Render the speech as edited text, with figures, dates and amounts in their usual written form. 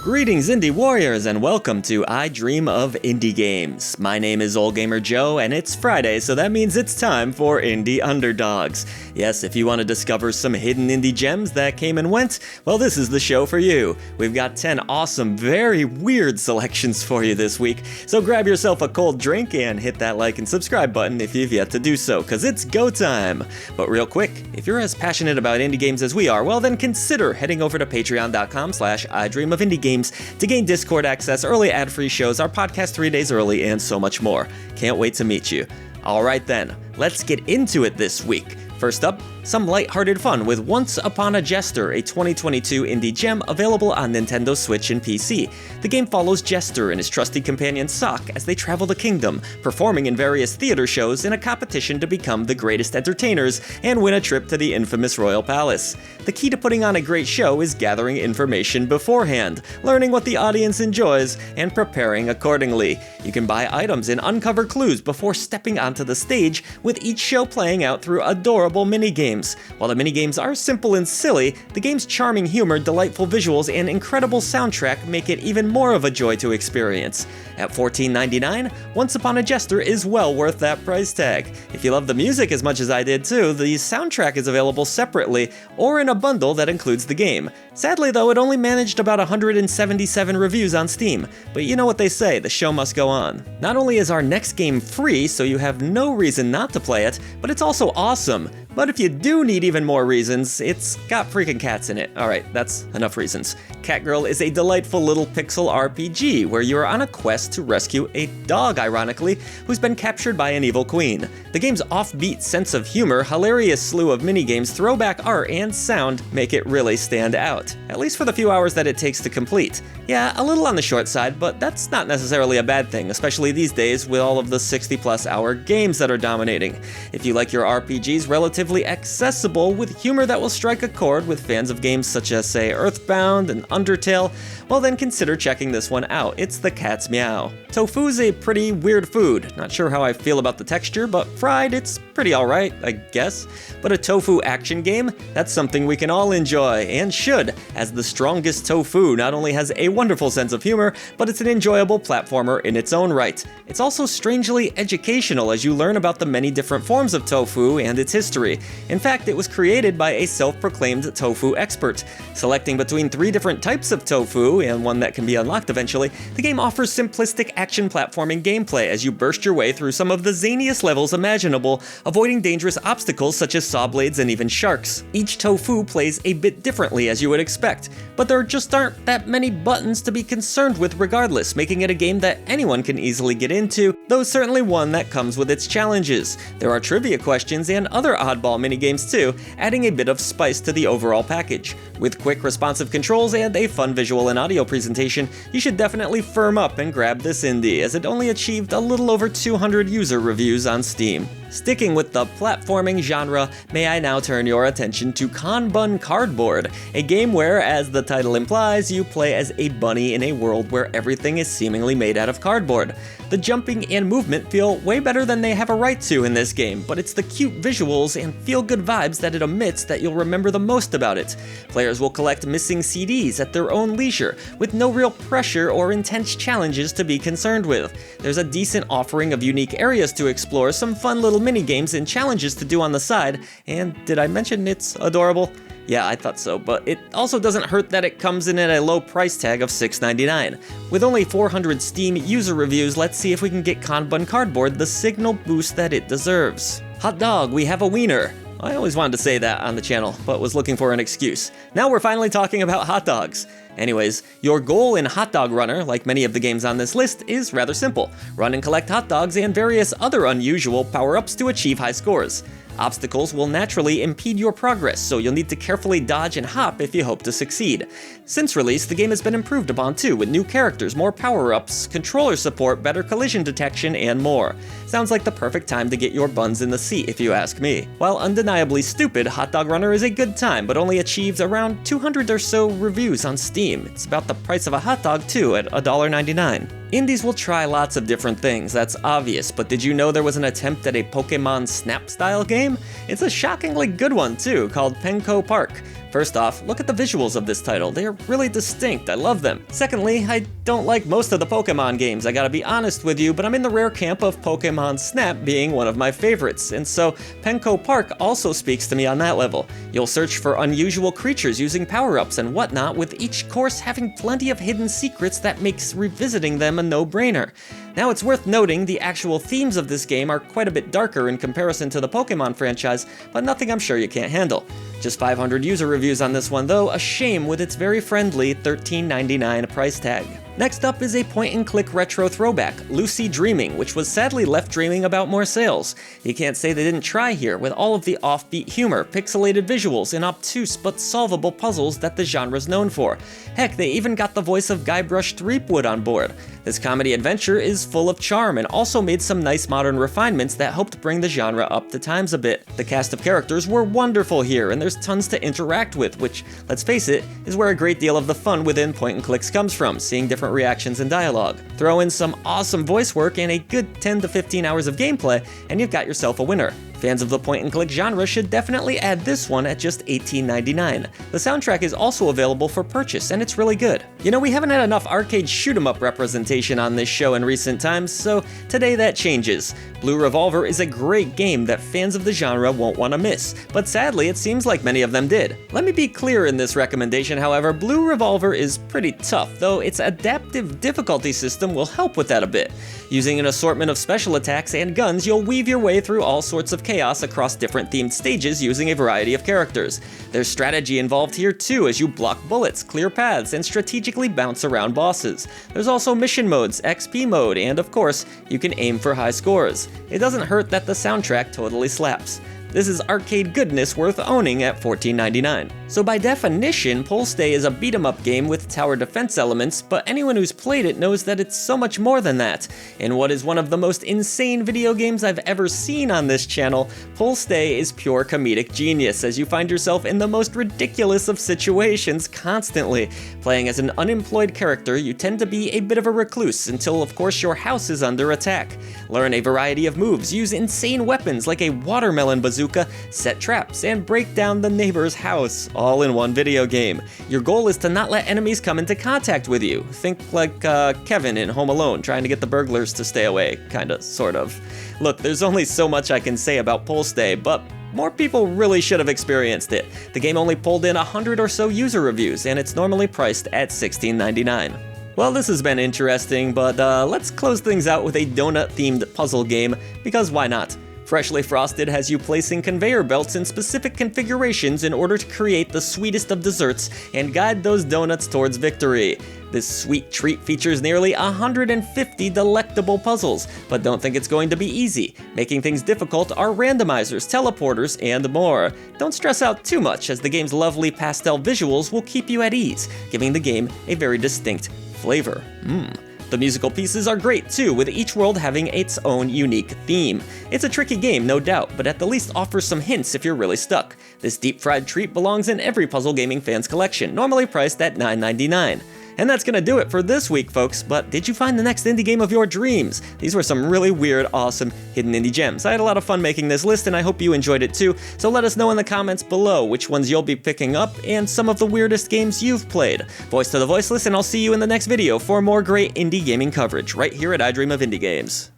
Greetings indie warriors and welcome to I Dream of Indie Games. My name is Old Gamer Joe and it's Friday, so that means it's time for Indie Underdogs. Yes, if you want to discover some hidden indie gems that came and went, well this is the show for you. We've got 10 awesome, very weird selections for you this week, so grab yourself a cold drink and hit that like and subscribe button if you've yet to do so, cause it's go time. But real quick, if you're as passionate about indie games as we are, well then consider heading over to patreon.com/idreamofindiegames to gain Discord access, early ad-free shows, our podcast 3 days early, and so much more. Can't wait to meet you. Alright then, let's get into it this week. First up, some lighthearted fun with Once Upon a Jester, a 2022 indie gem available on Nintendo Switch and PC. The game follows Jester and his trusty companion Sock as they travel the kingdom, performing in various theater shows in a competition to become the greatest entertainers and win a trip to the infamous Royal Palace. The key to putting on a great show is gathering information beforehand, learning what the audience enjoys, and preparing accordingly. You can buy items and uncover clues before stepping onto the stage, with each show playing out through adorable minigames. While the minigames are simple and silly, the game's charming humor, delightful visuals, and incredible soundtrack make it even more of a joy to experience. At $14.99, Once Upon a Jester is well worth that price tag. If you love the music as much as I did too, the soundtrack is available separately or in a bundle that includes the game. Sadly though, it only managed about 177 reviews on Steam, but you know what they say, the show must go on. Not only is our next game free, so you have no reason not to play it, but it's also awesome. But if you do need even more reasons, it's got freaking cats in it. Alright, that's enough reasons. Catgirl is a delightful little pixel RPG where you are on a quest to rescue a dog, ironically, who's been captured by an evil queen. The game's offbeat sense of humor, hilarious slew of minigames, throwback art, and sound make it really stand out, at least for the few hours that it takes to complete. Yeah, a little on the short side, but that's not necessarily a bad thing, especially these days with all of the 60+ hour games that are dominating. If you like your RPGs relatively accessible with humor that will strike a chord with fans of games such as, say, Earthbound and Undertale, well then consider checking this one out. It's the cat's meow. Tofu's a pretty weird food. Not sure how I feel about the texture, but fried, it's pretty alright, I guess. But a tofu action game? That's something we can all enjoy, and should, as the Strongest Tofu not only has a wonderful sense of humor, but it's an enjoyable platformer in its own right. It's also strangely educational as you learn about the many different forms of tofu and its history. In fact, it was created by a self-proclaimed tofu expert. Selecting between 3 different types of tofu, and one that can be unlocked eventually, the game offers simplistic action platforming gameplay as you burst your way through some of the zaniest levels imaginable, avoiding dangerous obstacles such as saw blades and even sharks. Each tofu plays a bit differently as you would expect, but there just aren't that many buttons to be concerned with regardless, making it a game that anyone can easily get into, though certainly one that comes with its challenges. There are trivia questions and other oddball minigames too, adding a bit of spice to the overall package. With quick responsive controls and a fun visual and audio presentation, you should definitely firm up and grab this indie, as it only achieved a little over 200 user reviews on Steam. Sticking with the platforming genre, may I now turn your attention to Conbunn Cardboard, a game where, as the title implies, you play as a bunny in a world where everything is seemingly made out of cardboard. The jumping and movement feel way better than they have a right to in this game, but it's the cute visuals and feel-good vibes that it emits that you'll remember the most about it. Players will collect missing CDs at their own leisure, with no real pressure or intense challenges to be concerned with. There's a decent offering of unique areas to explore, some fun little mini-games and challenges to do on the side, and did I mention it's adorable? Yeah, I thought so, but it also doesn't hurt that it comes in at a low price tag of $6.99. With only 400 Steam user reviews, let's see if we can get Conbunn Cardboard the signal boost that it deserves. Hot dog, we have a wiener. I always wanted to say that on the channel, but was looking for an excuse. Now we're finally talking about hot dogs. Anyways, your goal in HotDog Runner, like many of the games on this list, is rather simple. Run and collect hot dogs and various other unusual power-ups to achieve high scores. Obstacles will naturally impede your progress, so you'll need to carefully dodge and hop if you hope to succeed. Since release, the game has been improved upon too, with new characters, more power-ups, controller support, better collision detection, and more. Sounds like the perfect time to get your buns in the seat, if you ask me. While undeniably stupid, HotDog Runner is a good time, but only achieved around 200 or so reviews on Steam. It's about the price of a hot dog too, at $1.99. Indies will try lots of different things, that's obvious, but did you know there was an attempt at a Pokemon Snap-style game? It's a shockingly good one too, called Penko Park. First off, look at the visuals of this title. They are really distinct. I love them. Secondly, I don't like most of the Pokemon games, I gotta be honest with you, but I'm in the rare camp of Pokemon Snap being one of my favorites, and so Penko Park also speaks to me on that level. You'll search for unusual creatures using power-ups and whatnot, with each course having plenty of hidden secrets that makes revisiting them a no-brainer. Now, it's worth noting the actual themes of this game are quite a bit darker in comparison to the Pokemon franchise, but nothing I'm sure you can't handle. Just 500 user reviews on this one though, a shame with its very friendly $13.99 price tag. Next up is a point-and-click retro throwback, Lucy Dreaming, which was sadly left dreaming about more sales. You can't say they didn't try here, with all of the offbeat humor, pixelated visuals, and obtuse but solvable puzzles that the genre's known for. Heck, they even got the voice of Guybrush Threepwood on board. This comedy adventure is full of charm and also made some nice modern refinements that helped bring the genre up to times a bit. The cast of characters were wonderful here, and there's tons to interact with, which, let's face it, is where a great deal of the fun within point-and-clicks comes from, seeing different reactions and dialogue. Throw in some awesome voice work and a good 10 to 15 hours of gameplay, and you've got yourself a winner. Fans of the point-and-click genre should definitely add this one at just $18.99. The soundtrack is also available for purchase, and it's really good. You know, we haven't had enough arcade shoot-'em-up representation on this show in recent times, so today that changes. Blue Revolver is a great game that fans of the genre won't want to miss, but sadly it seems like many of them did. Let me be clear in this recommendation, however, Blue Revolver is pretty tough, though its adaptive difficulty system will help with that a bit. Using an assortment of special attacks and guns, you'll weave your way through all sorts of chaos across different themed stages using a variety of characters. There's strategy involved here too, as you block bullets, clear paths, and strategically bounce around bosses. There's also mission modes, XP mode, and of course, you can aim for high scores. It doesn't hurt that the soundtrack totally slaps. This is arcade goodness worth owning at $14.99. So by definition, Pole Stay is a beat-em-up game with tower defense elements, but anyone who's played it knows that it's so much more than that. In what is one of the most insane video games I've ever seen on this channel, Pole Stay is pure comedic genius as you find yourself in the most ridiculous of situations constantly. Playing as an unemployed character, you tend to be a bit of a recluse until of course your house is under attack. Learn a variety of moves, use insane weapons like a watermelon bazooka, set traps, and break down the neighbor's house, all in one video game. Your goal is to not let enemies come into contact with you. Think like Kevin in Home Alone, trying to get the burglars to stay away, kinda, sort of. Look, there's only so much I can say about Pole Stay, but more people really should have experienced it. The game only pulled in 100 or so user reviews, and it's normally priced at $16.99. Well, this has been interesting, but let's close things out with a donut-themed puzzle game, because why not? Freshly Frosted has you placing conveyor belts in specific configurations in order to create the sweetest of desserts and guide those donuts towards victory. This sweet treat features nearly 150 delectable puzzles, but don't think it's going to be easy. Making things difficult are randomizers, teleporters, and more. Don't stress out too much, as the game's lovely pastel visuals will keep you at ease, giving the game a very distinct flavor. The musical pieces are great too, with each world having its own unique theme. It's a tricky game, no doubt, but at the least offers some hints if you're really stuck. This deep-fried treat belongs in every puzzle gaming fan's collection, normally priced at $9.99. And that's gonna do it for this week, folks, but did you find the next indie game of your dreams? These were some really weird, awesome, hidden indie gems. I had a lot of fun making this list, and I hope you enjoyed it too, so let us know in the comments below which ones you'll be picking up, and some of the weirdest games you've played. Voice to the voiceless, and I'll see you in the next video for more great indie gaming coverage, right here at I Dream of Indie Games.